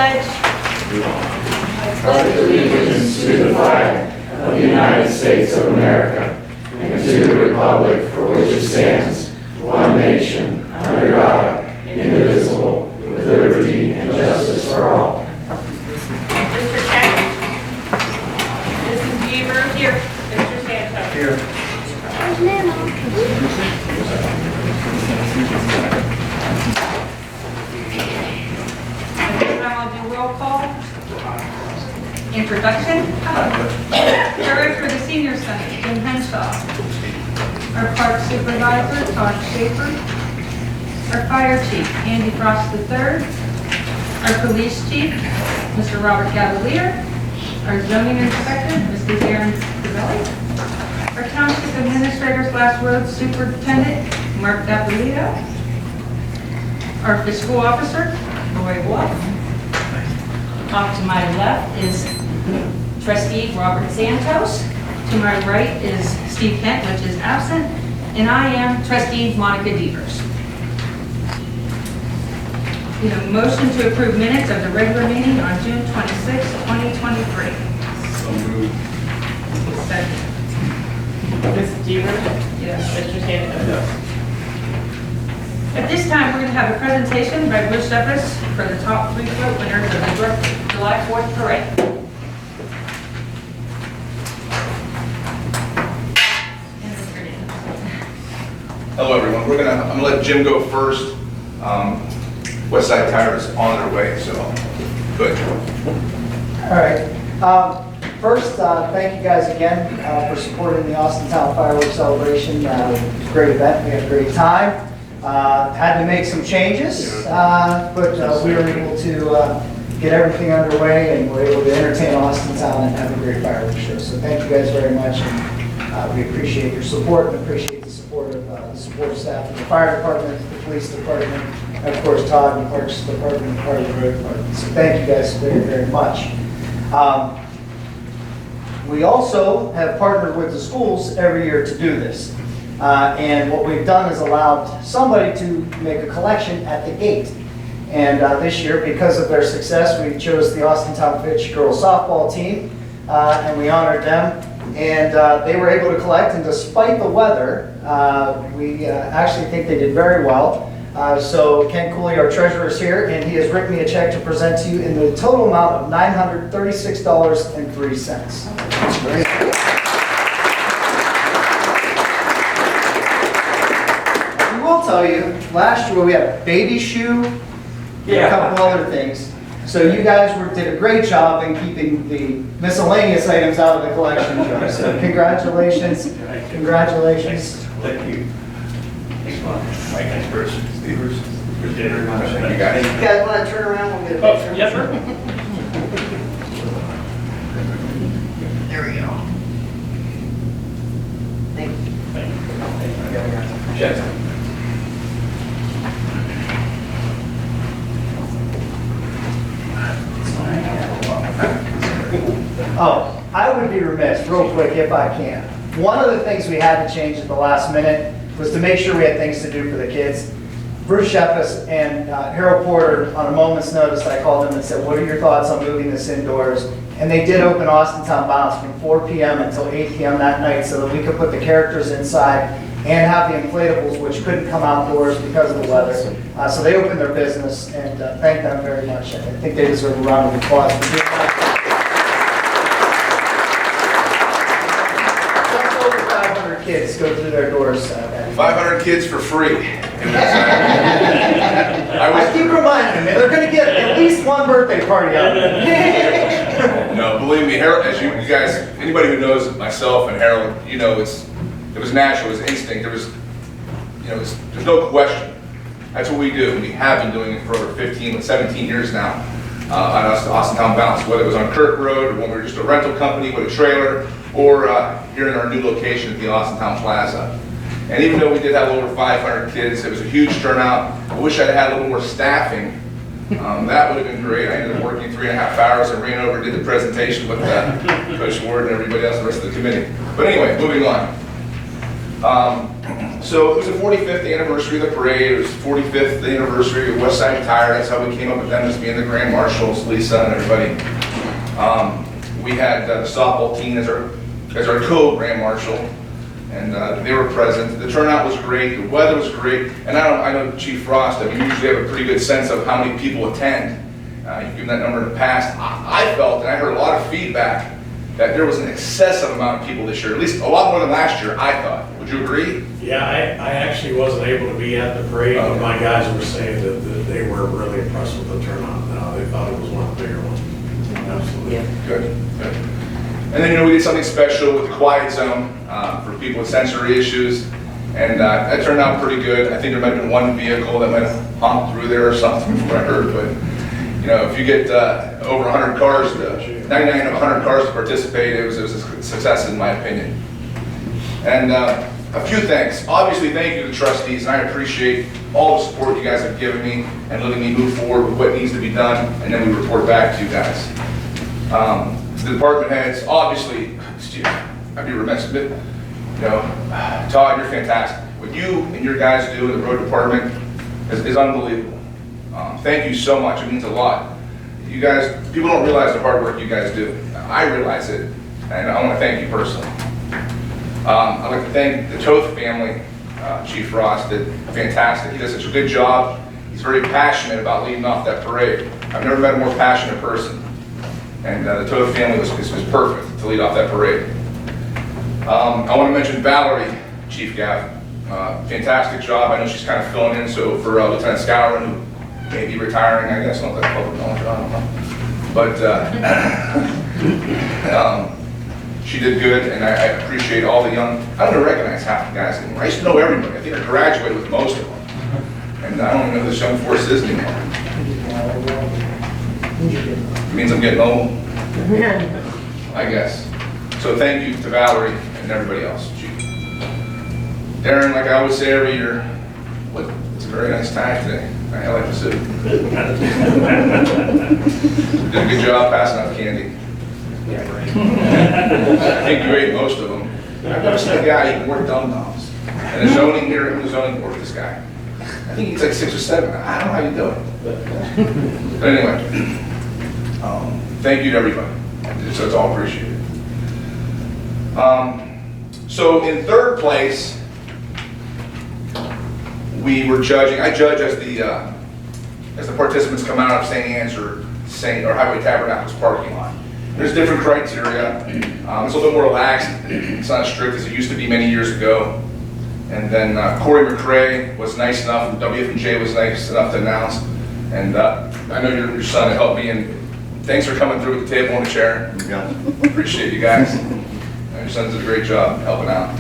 pledge. pledge allegiance to the flag of the United States of America and to the republic for which it stands, one nation, under God, indivisible, with liberty and justice for all. Mr. Check. Mrs. Beaver, here. Mr. Santos. Here. At this time, I'll do roll call. Introduction. Director of the Senior Center, Jim Henshaw. Our Park Supervisor, Todd Schaefer. Our Fire Chief, Andy Frost III. Our Police Chief, Mr. Robert Cavalier. Our Zoning Inspector, Mrs. Erin Cavelli. Our Township Administrator/Road Superintendent, Mark Capolito. Our Fiscal Officer, Roy Wolf. Off to my left is Trustee Robert Santos. To my right is Steve Kent, which is absent. And I am Trustee Monica Devers. We have a motion to approve minutes of the regular meeting on June 26, 2023. So moved. Second. Mrs. Devers? Yes. Mr. Santos? Yes. At this time, we're going to have a presentation by Bruce Shepis for the top 3 float winners of the July 4th parade. Hello, everyone. I'm gonna let Jim go first. West Side Tire is on their way, so good. All right. First, thank you guys again for supporting the Austintown Fireworks Celebration. It was a great event. We had a great time. Had to make some changes, but we were able to get everything underway and were able to entertain Austintown and have a great fireworks show. So thank you guys very much. And, we appreciate your support and appreciate the support of the support staff of the fire department, the police department, and of course Todd and the Parks Department and part of the road department. So thank you guys very, very much. We also have partnered with the schools every year to do this. And what we've done is allowed somebody to make a collection at the gate. And this year, because of their success, we chose the Austintown Fitch girls softball team, and we honored them. And they were able to collect, and despite the weather, we actually think they did very well. So Ken Cooley, our treasurer, is here, and he has written me a check to present to you in the total amount of $936.03. That's great. I will tell you, last year we had a baby shoe and a couple other things. So you guys did a great job in keeping the miscellaneous items out of the collection jar. So congratulations. Congratulations. Thank you. Mike, thanks first. Stevers. Appreciate it very much. Thank you, guys. You guys want to turn around? We'll get a Oh, picture. yes, sir. There we go. Thank you. Check. Oh, I would be remiss, real quick, if I can. One of the things we had to change at the last minute was to make sure we had things to do for the kids. Bruce Shepis and Harold Porter, on a moment's notice, I called them and said, what are your thoughts on moving this indoors? And they did open Austintown Bounce from 4 p.m. until 8 p.m. that night so that we could put the characters inside and have the inflatables, which couldn't come outdoors because of the weather. So they opened their business, and thank them very much. I think they deserve a round of applause for doing that. Just over 500 kids go through their doors. 500 kids for free. I keep reminding them, they're going to get at least one birthday party out of it. No, believe me, Harold, as you guys, anybody who knows myself and Harold, you know, it was natural, it was instinct. There was, there's no question. That's what we do. We have been doing it for over 15, 17 years now on Austintown Bounce, whether it was on Kirk Road or when we were just a rental company with a trailer, or here in our new location at the Austintown Plaza. And even though we did have over 500 kids, it was a huge turnout. I wish I'd had a little more staffing. That would have been great. I ended up working 3.5 hours and ran over and did the presentation with Coach Ward and everybody else, the rest of the committee. But anyway, moving on. So it was the 45th anniversary of the parade, it was 45th anniversary of West Side Tire, that's how we came up with them as being the grand marshals, Lisa and everybody. We had the softball team as our co-grand marshal, and they were present. The turnout was great, the weather was great, and I know Chief Frost, I mean, you usually have a pretty good sense of how many people attend. You've given that number in the past. I felt, and I heard a lot of feedback, that there was an excessive amount of people this year, at least a lot more than last year, I thought. Would you agree? Yeah, I actually wasn't able to be at the parade, but my guys were saying that they were really impressed with the turnout. They thought it was one of the bigger ones. Absolutely. Yeah. Good, good. And then, we did something special with the quiet zone for people with sensory issues, and that turned out pretty good. I think there might have been one vehicle that might have honked through there or something from what I heard, but if you get over 100 cars, 99 of 100 cars to participate, it was a success in my opinion. And a few thanks. Obviously, thank you to the trustees, and I appreciate all the support you guys have given me and letting me move forward with what needs to be done, and then we report back to you guys. To the department heads, obviously, I'd be remiss, but Todd, you're fantastic. What you and your guys do in the road department is unbelievable. Thank you so much. It means a lot. You guys, people don't realize the hard work you guys do. I realize it, and I want to thank you personally. I'd like to thank the Toth family. Chief Ross did fantastic. He does such a good job. He's very passionate about leading off that parade. I've never met a more passionate person. And the Toth family was perfect to lead off that parade. I want to mention Valerie, Chief Gav. Fantastic job. I know she's kind of filling in for Lieutenant Scourin, who may be retiring, I guess. Not that public knowledge, I don't know. But she did good, and I appreciate all the young, I don't even recognize half the guys anymore. I used to know everybody. I think I graduated with most of them. And I don't even know who this young force is anymore. It means I'm getting old, I guess. So thank you to Valerie and everybody else, Chief. Darren, like I always say every year, it's a very nice tie today. I like the suit. Did a good job passing out candy. I think you ate most of them. I've never seen a guy eat more dum-dums. And the zoning here, in the zoning board, this guy. I think he eats like 6 or 7. I don't know how you do it. But anyway, thank you to everybody. So it's all appreciated. So in third place, we were judging. I judge as the participants come out of St. Anne's or Highway Tabernacle's parking lot. There's different criteria. It's a little bit more relaxed. It's not as strict as it used to be many years ago. And then Corey McRae was nice enough, and WF&J was nice enough to announce. And I know your son helped me, and thanks for coming through with the table and the chair. Appreciate you guys. Your son did a great job helping out.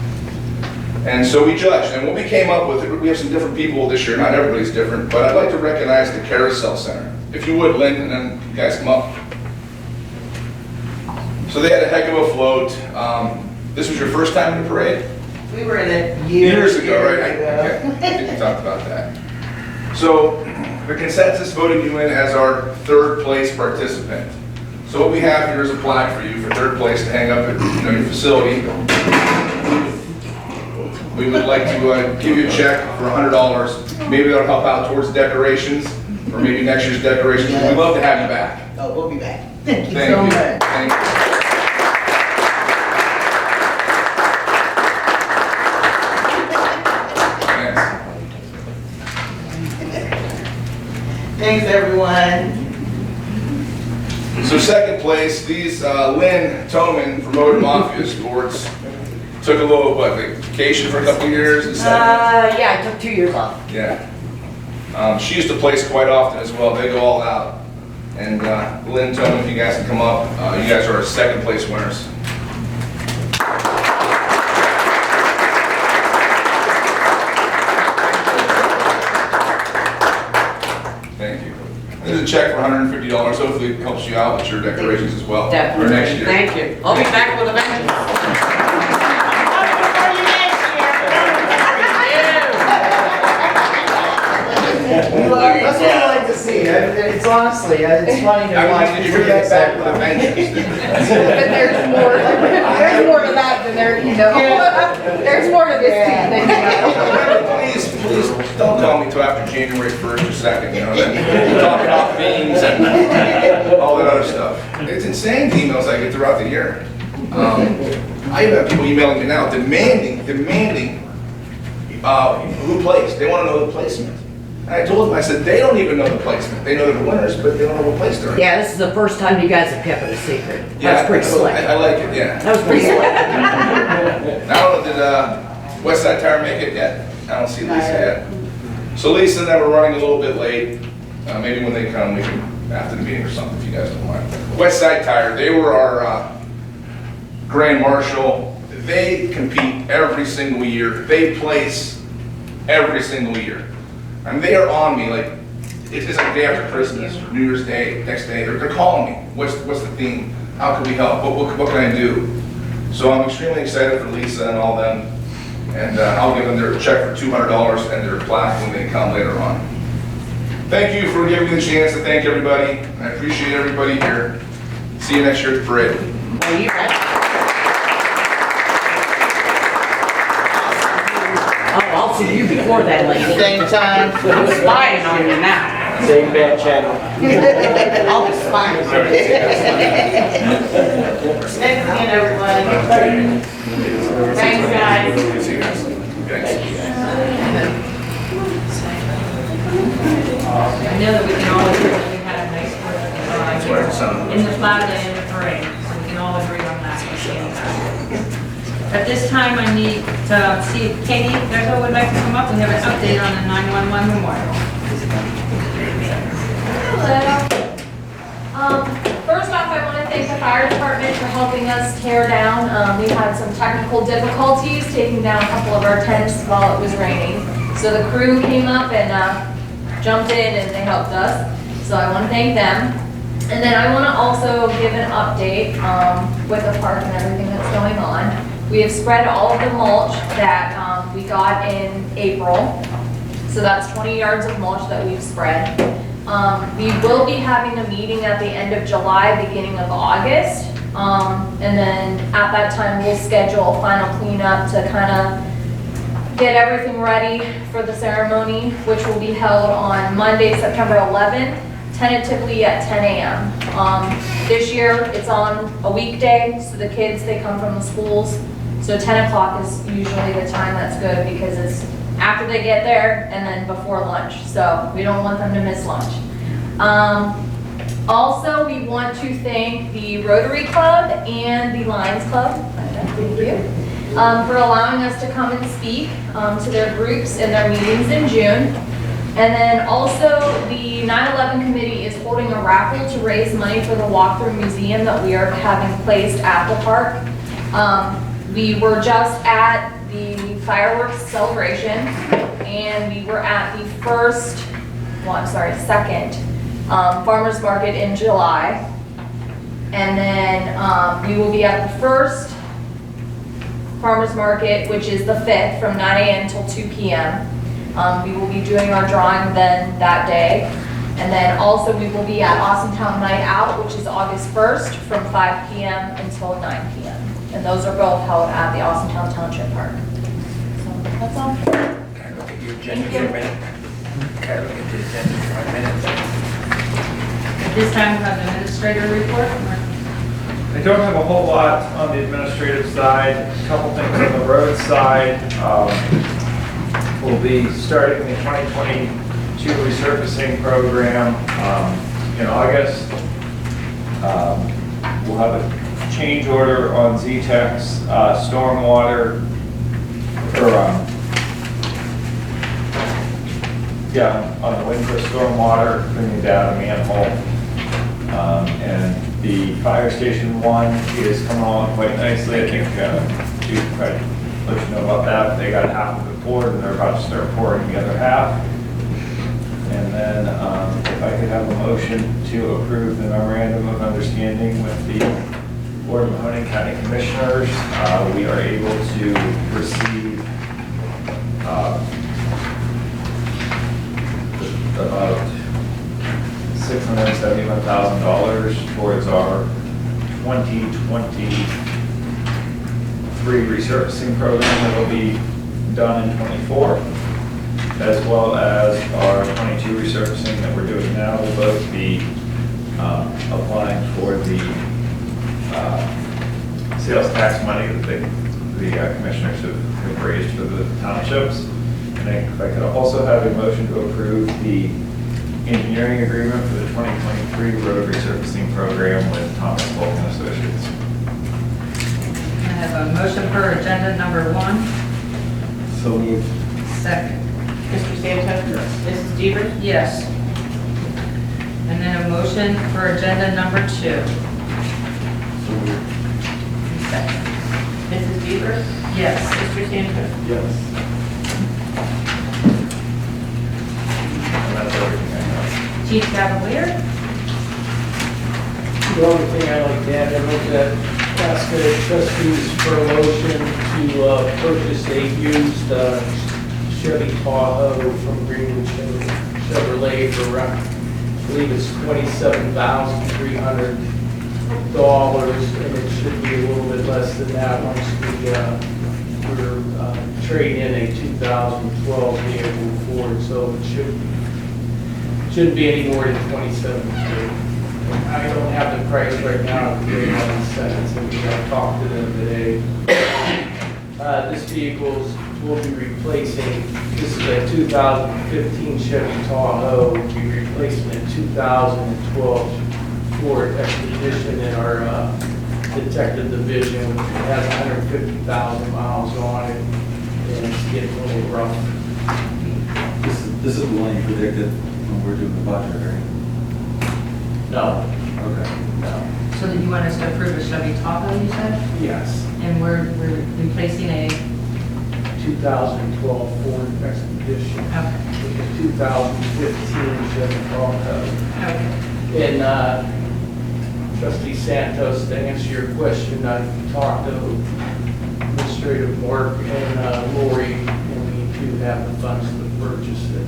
And so we judged, and what we came up with, we have some different people this year, not everybody's different, but I'd like to recognize the Carousel Center. If you would, Lynn, and then you guys come up. So they had a heck of a float. This was your first time in the parade? We were in it Years ago, right? I think we talked about that. So the consensus voted you in as our third place participant. So what we have here is a plaque for you for third place to hang up at your facility. We would like to give you a check for $100. Maybe that'll help out towards decorations, or maybe next year's decorations. We'd love to have you back. Oh, we'll be back. Thank you Thank so you. much. Thank you. Thanks, everyone. So second place, these Lynn Toman from Motor Mafia Sports took a little, vacation for a couple of years? Yeah, I took 2 years off. Yeah. She used to place quite often as well. They go all out. And Lynn Toman, if you guys can come up, you guys are our second place winners. Thank you. There's a check for $150. Hopefully it helps you out with your decorations as well. Definitely. For next year. Thank you. I'll be back with a vengeance. That's what I like to see. It's honestly, it's funny to watch. Did you bring that back with a vengeance? But there's more to that than there, there's more to this team than Please don't call me till after January 1st or 2nd, then talk about beans and all that other stuff. It's insane, the emails I get throughout the year. I even have people emailing me now demanding who placed. They want to know the placement. And I told them, I said, they don't even know the placement. They know they're the winners, but they don't know what place they're in. Yeah, this is the first time you guys have kept it a secret. That's pretty slick. I like it, yeah. That was pretty slick. I don't know, did West Side Tire make it yet? I don't see Lisa yet. So Lisa and I were running a little bit late. Maybe when they come, we can, after the meeting or something, if you guys don't mind. West Side Tire, they were our Grand Marshal. They compete every single year. They place every single year. I mean, they are on me, like, it's like day after Christmas, New Year's Day, next day, they're calling me. What's the theme? How can we help? What can I do? So I'm extremely excited for Lisa and all them. And I'll give them their check for $200 and their plaque when they come later on. Thank you for giving me the chance to thank everybody. I appreciate everybody here. See you next year at the parade. Well, you bet. Oh, I'll see you before that, lady. Same time. I'm spying on you now. Same bad channel. I'll be spying. Thanks again, everyone. Thanks, guys. See you guys. Thanks. I know that we can all agree that we had a nice parade in the flag day and the parade, so we can all agree on that. At this time, I need to see if Katie, there's who would like to come up. We have an update on the 911 memorial. Hello. First off, I want to thank the fire department for helping us tear down. We had some technical difficulties taking down a couple of our tents while it was raining. So the crew came up and jumped in and they helped us. So I want to thank them. And then I want to also give an update with the park and everything that's going on. We have spread all of the mulch that we got in April. So that's 20 yards of mulch that we've spread. We will be having a meeting at the end of July, beginning of August. And then at that time, we'll schedule a final cleanup to kind of get everything ready for the ceremony, which will be held on Monday, September 11th, tentatively at 10 a.m. This year, it's on a weekday, so the kids, they come from the schools. So 10 o'clock is usually the time that's good because it's after they get there and then before lunch. So we don't want them to miss lunch. Also, we want to thank the Rotary Club and the Lions Club, thank you, for allowing us to come and speak to their groups and their meetings in June. And then also the 9/11 committee is holding a raffle to raise money for the walkthrough museum that we are having placed at the park. We were just at the fireworks celebration and we were at the second farmer's market in July. And then we will be at the first farmer's market, which is the 5th from 9 a.m. till 2 p.m. We will be doing our drawing then that day. And then also we will be at Austintown Night Out, which is August 1st from 5 p.m. until 9 p.m. And those are both held at the Austintown Township Park. So that's all. Can I look at your agenda for a minute? Can I look at the agenda for a minute? At this time, we have the administrator report. I don't have a whole lot on the administrative side. A couple things on the road side. We'll be starting the 2022 resurfacing program in August. We'll have a change order on Z-Tech's stormwater, on the Windcliff stormwater, bringing down a manhole. And the fire station 1 is coming along quite nicely. I think Chief can probably let you know about that. They got half of it poured and they're about to start pouring the other half. And then if I could have a motion to approve the memorandum of understanding with the Board of Mahoning County Commissioners, we are able to receive about $671,000 towards our 2023 resurfacing program that will be done in '24, as well as our '22 resurfacing that we're doing now will both be applying for the sales tax money that the commissioners have raised for the townships. And if I could also have a motion to approve the engineering agreement for the 2023 road resurfacing program with Thomas Vulcan Associates. I have a motion for agenda number 1. So moved. Second. Mr. Santo? Yes. Mrs. Devers? Yes. And then a motion for agenda number 2. So moved. Second. Mrs. Devers? Yes. Mr. Santo? Yes. And that's everything I have. Chief Cavalier? The only thing I'd like to add, I looked at, ask the trustees for a motion to purchase a used Chevy Tahoe from Greenwood Chevrolet for around, I believe it's $27,300, and it should be a little bit less than that once we're trading in a 2012 vehicle Ford, so it shouldn't be any more than $27,300. I don't have the price right now, I'm waiting on the seconds, and I'll talk to them today. This vehicle will be replacing, this is a 2015 Chevy Tahoe, will be replacing a 2012 Ford Expedition in our detective division, which has 150,000 miles on it, and it's getting a little rough. This is the one you predicted when we were doing the budget, right? No, Okay. no, So that you want us to approve a Chevy Tahoe, you said? yes, And we're replacing a, 2012 Ford Expedition. okay, With the 2015 Chevy Tahoe. okay. And Trustee Santos, to answer your question, I talked to Administrative Mark and Lori, and we do have the funds to purchase it.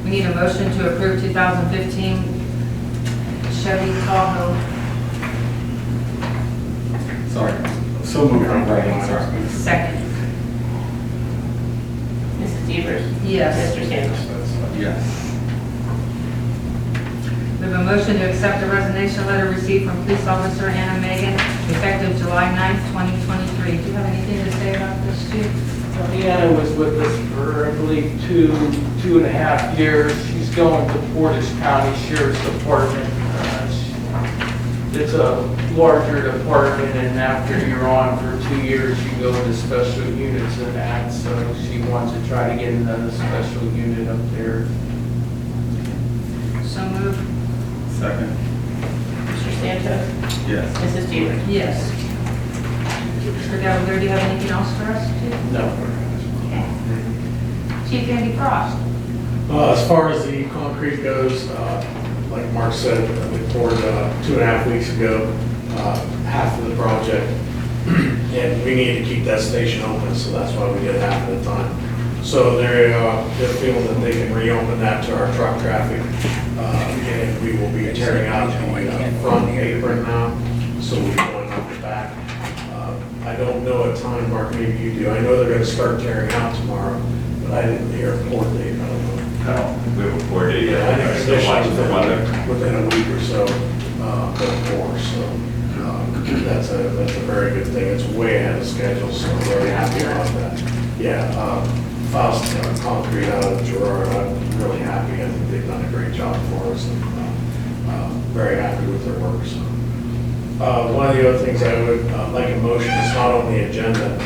We need a motion to approve 2015 Chevy Tahoe. Sorry. So moved. I'm writing, sorry. Second. Mrs. Devers? Yes. Mr. Santo? Yes. We have a motion to accept the resignation letter received from Police Officer Anna Megan, effective July 9th, 2023. Do you have anything to say about this, Chief? Deanna was with us for, I believe, two and a half years. She's going to Portage County Sheriff's Department. It's a larger department, and after you're on for 2 years, you go into special units and that, so she wants to try to get another special unit up there. So moved. Second. Mr. Santo? Yes. Mrs. Devers? Yes. Mr. Cavalier, do you have anything else for us, Chief? No. Chief Andy Frost? As far as the concrete goes, like Mark said, we poured 2.5 weeks ago, half of the project. And we need to keep that station open, so that's why we did half at a time. So they're feeling that they can reopen that to our truck traffic. And we will be tearing out the front apron now, so we'll be going up the back. I don't know a time, Mark, maybe you do. I know they're gonna start tearing out tomorrow, but I didn't hear a port date, I don't know. I don't think we have a board date yet. I think I'm still watching the weather. within a week or so, or more, so that's a very good thing. It's way ahead of schedule, so I'm very happy about that. Yeah, Faust Concrete out of Gerard, I'm really happy. I think they've done a great job for us, and very happy with their work, so. One of the other things I would like to motion, it's not on the agenda,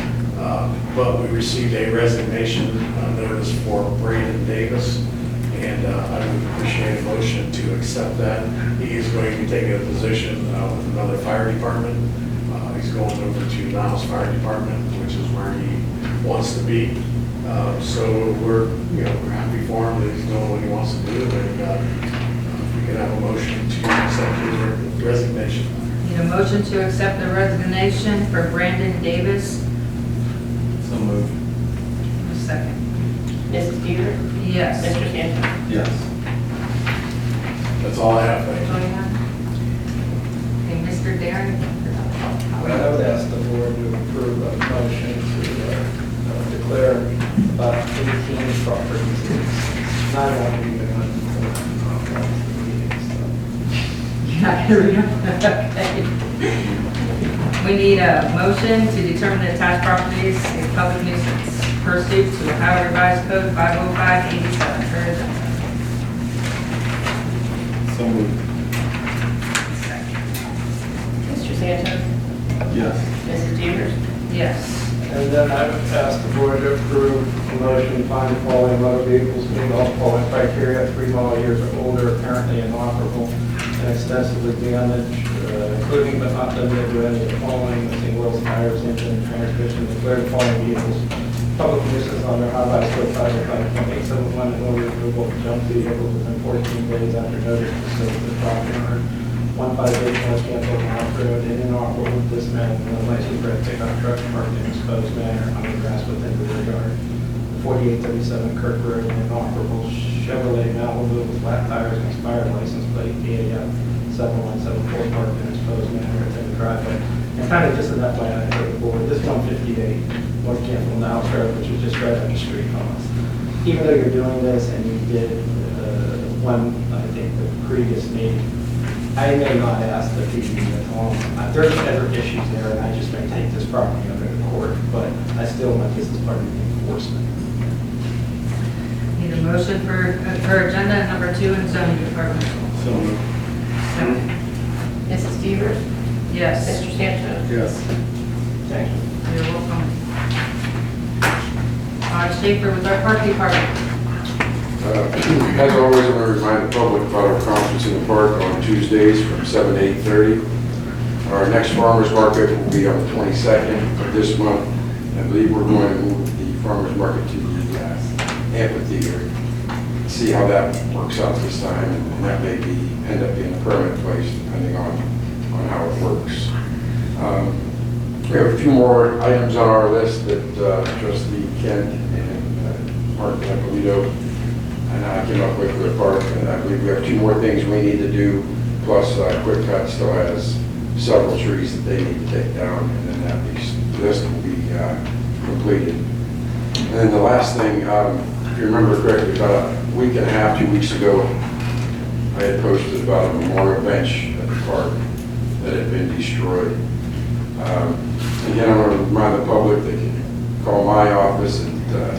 but we received a resignation notice for Brandon Davis, and I would appreciate a motion to accept that. He is going to be taking a position with another fire department. He's going over to Niles Fire Department, which is where he wants to be. So we're happy for him that he's doing what he wants to do, and if we could have a motion to accept his resignation. Need a motion to accept the resignation for Brandon Davis. So moved. A second. Mrs. Devers? Yes. Mr. Santo? Yes. That's all I have, thank That's all you have? Okay, Mr. Darren? I would ask the board to approve a motion to declare about 18 properties. It's not on the Yeah, here we go. Okay. We need a motion to determine the attached properties a public nuisance pursuant to Ohio Revised Code 50587. Heard it. So moved. Mr. Santos? Yes. Mrs. Peters? Yes. And then I would ask the board to approve a motion to find the following motor vehicles meet all the following criteria: 3 model years or older, apparently inoperable, and extensively damaged, including but not limited to any of the following: missing wheels, tires, engine, and transmission. Declare the following vehicles public nuisance under Highway Code 505.871 in order to remove both junk vehicles within 14 days after notice to serve the property owner. 158 North Campbell House Road, and inoperable with dismantled and unlicensed red pickup truck parked in exposed manner on the grass within the rear yard. 4837 Kirk Road, an inoperable Chevrolet Malibu with flat tires and expired license plate EAF 7174 parked in exposed manner within the driveway. And kind of just enough by for the board, this 158 North Campbell House Road, which is just right up the street from us. Even though you're doing this and you did one, I think the previous meeting, I may not ask the PDD at home. There's other issues there, and I just may take this property under the court, but I still want this as part of the enforcement. Need a motion for agenda number 2 in zoning department. So moved. Second. Mrs. Peters? Yes. Mr. Santos? Yes. Thank you. You're welcome. Schaefer with our park department. As always, I want to remind the public about our conference in the park on Tuesdays from 7 to 8:30. Our next farmers market will be on the 22nd of this month. I believe we're going to move the farmers market to the amphitheater. See how that works out this time, and that may end up being a permanent place depending on how it works. We have a few more items on our list that Trustee Kent and Mark Napolito and I came up with for the park, and I believe we have 2 more things we need to do, plus Quick Cut still has several trees that they need to take down, and then that list will be completed. And then the last thing, if you remember correctly, about a week and a half, 2 weeks ago, I had posted about a memorial bench at the park that had been destroyed. Again, I want to remind the public they can call my office at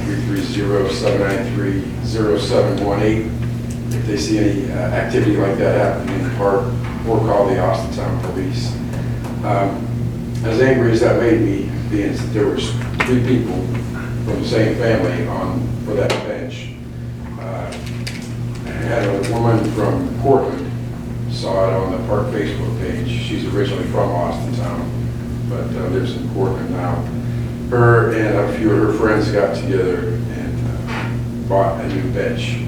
330-793-0718 if they see any activity like that happening in the park, or call the Austintown police. As angry as that made me, being that there was 3 people from the same family for that bench. I had a woman from Portland saw it on the park Facebook page. She's originally from Austintown, but lives in Portland now. Her and a few of her friends got together and bought a new bench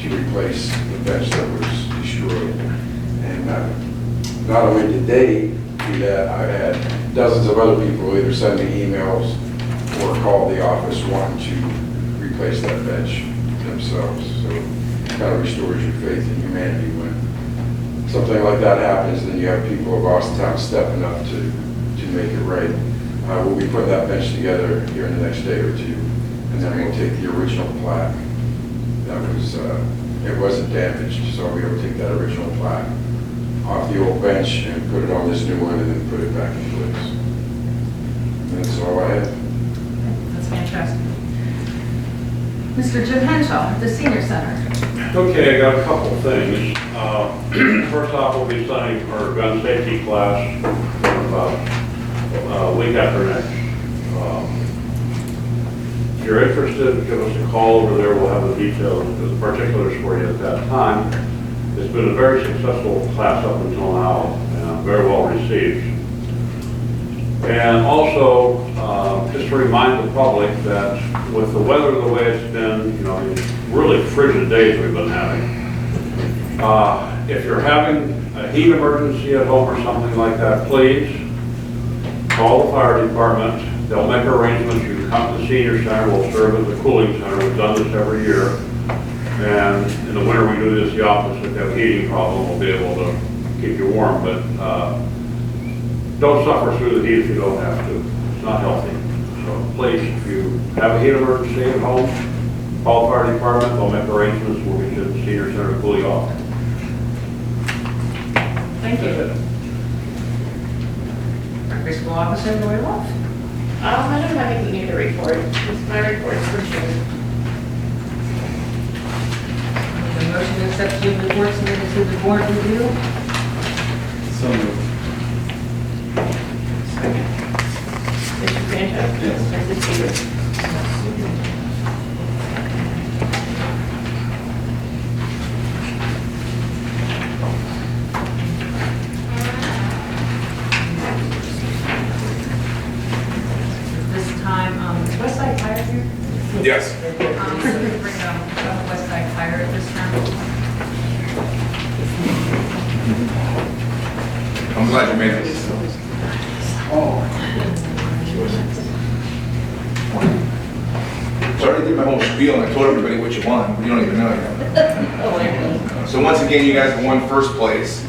to replace the bench that was destroyed. And not only did they do that, I had dozens of other people either send me emails or call the office wanting to replace that bench themselves. So it kind of restores your faith in humanity when something like that happens. Then you have people of Austintown stepping up to make it right. We'll be putting that bench together here in the next day or 2, and then we'll take the original plaque. That was, it wasn't damaged, so we'll be able to take that original plaque off the old bench and put it on this new one and then put it back in place. And that's all I have. That's fantastic. Mr. Jim Henshaw at the Senior Center. Okay, I got a couple things. First off, we'll be starting our gun safety class about a week after next. If you're interested, give us a call over there. We'll have the details, the particulars for you at that time. It's been a very successful class up until now, and very well received. And also, just to remind the public that with the weather the way it's been, you know, these really frigid days we've been having, if you're having a heat emergency at home or something like that, please call the fire department. They'll make arrangements. You can come to the Senior Center. We'll serve as a cooling center. We've done this every year. And in the winter, we do this the opposite. If you have a heating problem, we'll be able to keep you warm, but don't suffer through the heat if you don't have to. It's not healthy. So please, if you have a heat emergency at home, call the fire department. They'll make arrangements. We'll get you to the senior center to cool you off. Thank you. Fiscal Officer, Lori Wolf. I don't have anything new to report. It's my reports for June. The motion to accept June reports submitted to the board review. So moved. Mr. Franchot? Yes. Mrs. Peters? This time, is Westside Tire here? Yes. So we bring Westside Tire at this time. I'm glad you made it. So I already did my whole spiel and I told everybody what you won, but you don't even know yet. So once again, you guys won first place.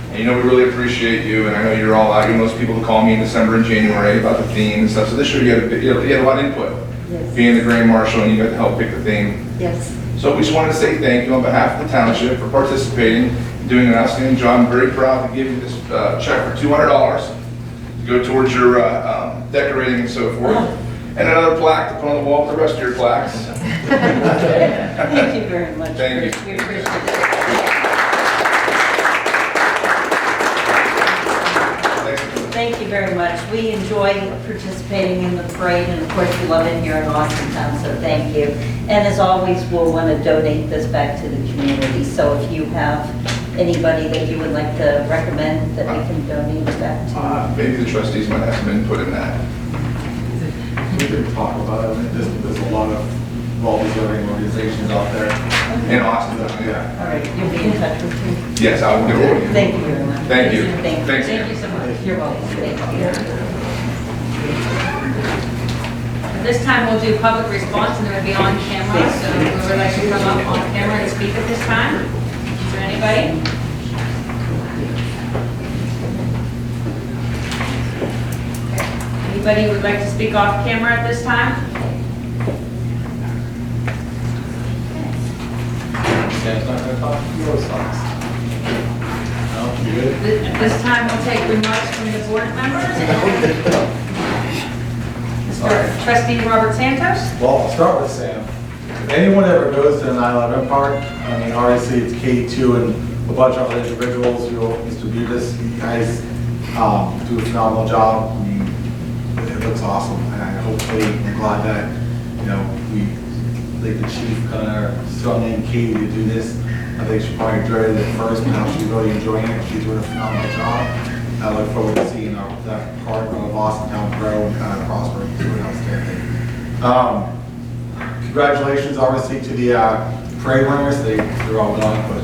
And you know, we really appreciate you, and I know you're all out. You're most people to call me in December and January about the theme and stuff. So this year you had a lot of input. Yes. Being the Grand Marshal, and you got to help pick the theme. Yes. So we just wanted to say thank you on behalf of the township for participating, doing an outstanding job. I'm very proud to give you this check for $200 to go towards your decorating and so forth. And another plaque to put on the wall with the rest of your plaques. Thank you very much. Thank you. We appreciate it. Thank you very much. We enjoy participating in the parade, and of course, we love it here in Austintown, so thank you. And as always, we'll want to donate this back to the community. So if you have anybody that you would like to recommend that we can donate it back to. Maybe the trustees might have some input in that. We could talk about it. There's a lot of well-deserving organizations out there. In Austin, yeah. All right, you'll be in touch with me. Yes, I will get over you. Thank you very much. Thank you. Thank you. Thanks. Thank you so much. You're welcome. Thank you. At this time, we'll do public response, and it will be on camera, so whoever would like to come up on camera and speak at this time. Is there anybody? Anybody who would like to speak off camera at this time? Sam's not gonna talk? He always talks. No, you good? At this time, we'll take remarks from the board members. Mr. Trustee Robert Santos. Well, I'll start with Sam. If anyone ever goes to the 9/11 park, I mean, obviously it's K2 and a bunch of other individuals, you know, Mr. Butis, you guys do a phenomenal job. I mean, it looks awesome, and hopefully, I'm glad that, you know, like the chief kind of strung in Katie to do this. I think she probably dreaded it first, but now she's really enjoying it. She's doing a phenomenal job. I look forward to seeing that part of Austintown grow and kind of prosper. It's really outstanding. Congratulations, obviously, to the parade winners. They're all gone, but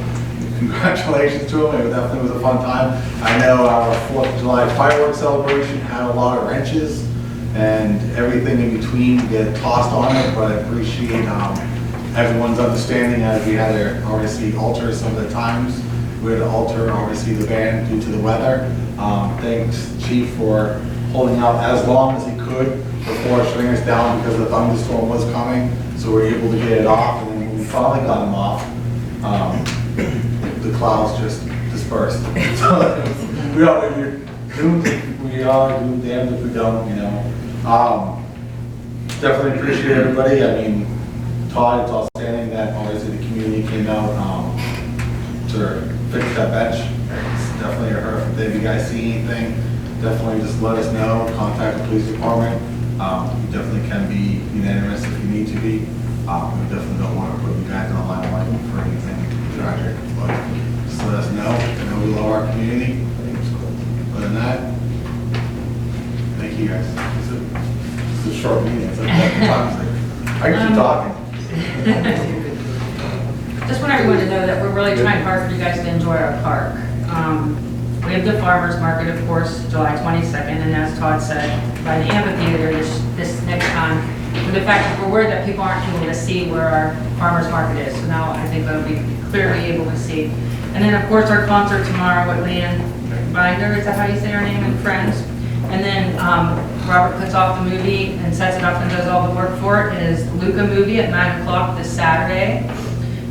congratulations to them. It definitely was a fun time. I know our 4th of July fireworks celebration had a lot of wrenches and everything in between get tossed on it, but I appreciate everyone's understanding as we had to obviously alter some of the times. We had to alter obviously the band due to the weather. Thanks Chief for holding out as long as he could before stringing us down because the thunderstorm was coming, so we were able to get it off, and then when we finally got them off, the clouds just dispersed. So we are doomed damned if we don't, you know. Definitely appreciate everybody. I mean, Todd, it's outstanding that obviously the community came out to fix that bench. It's definitely a hurt. If you guys see anything, definitely just let us know. Contact the police department. You definitely can be unanimous if you need to be. We definitely don't want to put you guys on the limelight for anything tragic, but just let us know. I know we love our community. Other than that, thank you guys. It's a short meeting. It's like I can keep talking. Just want everyone to know that we're really trying hard for you guys to enjoy our park. We have the farmers market, of course, July 22nd, and as Todd said, by the amphitheater this next time, with the fact that we're worried that people aren't able to see where our farmer's market is. So now I think they'll be clearly able to see. And then, of course, our concert tomorrow with Leanne Binder, is that how you say her name, and friends? And then Robert puts off the movie and sets it up and does all the work for it. It is Luca movie at 9 o'clock this Saturday.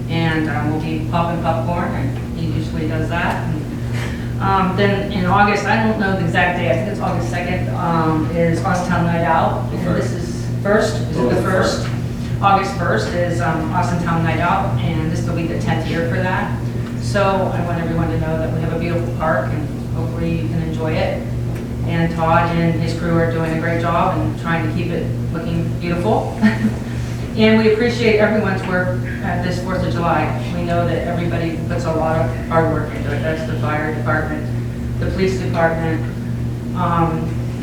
And we'll be popping popcorn, and he usually does that. And, then in August, I don't know the exact day, I think it's August 2nd, is Austintown Night Out. And this is first, is it the first? August 1st is Austintown Night Out, and this will be the 10th year for that. So I want everyone to know that we have a beautiful park, and hopefully you can enjoy it. And Todd and his crew are doing a great job and trying to keep it looking beautiful. And we appreciate everyone's work at this 4th of July. We know that everybody puts a lot of hard work into it. That's the fire department, the police department,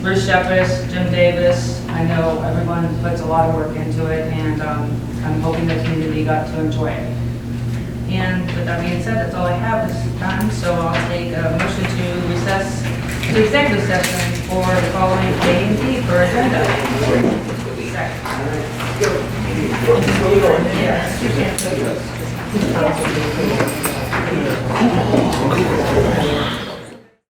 Bruce Shepis, Jim Davis. I know everyone puts a lot of work into it, and I'm hoping the community got to enjoy it. And with that being said, that's all I have this time, so I'll take a motion to recess to executive session for the following A and B for agenda. Second.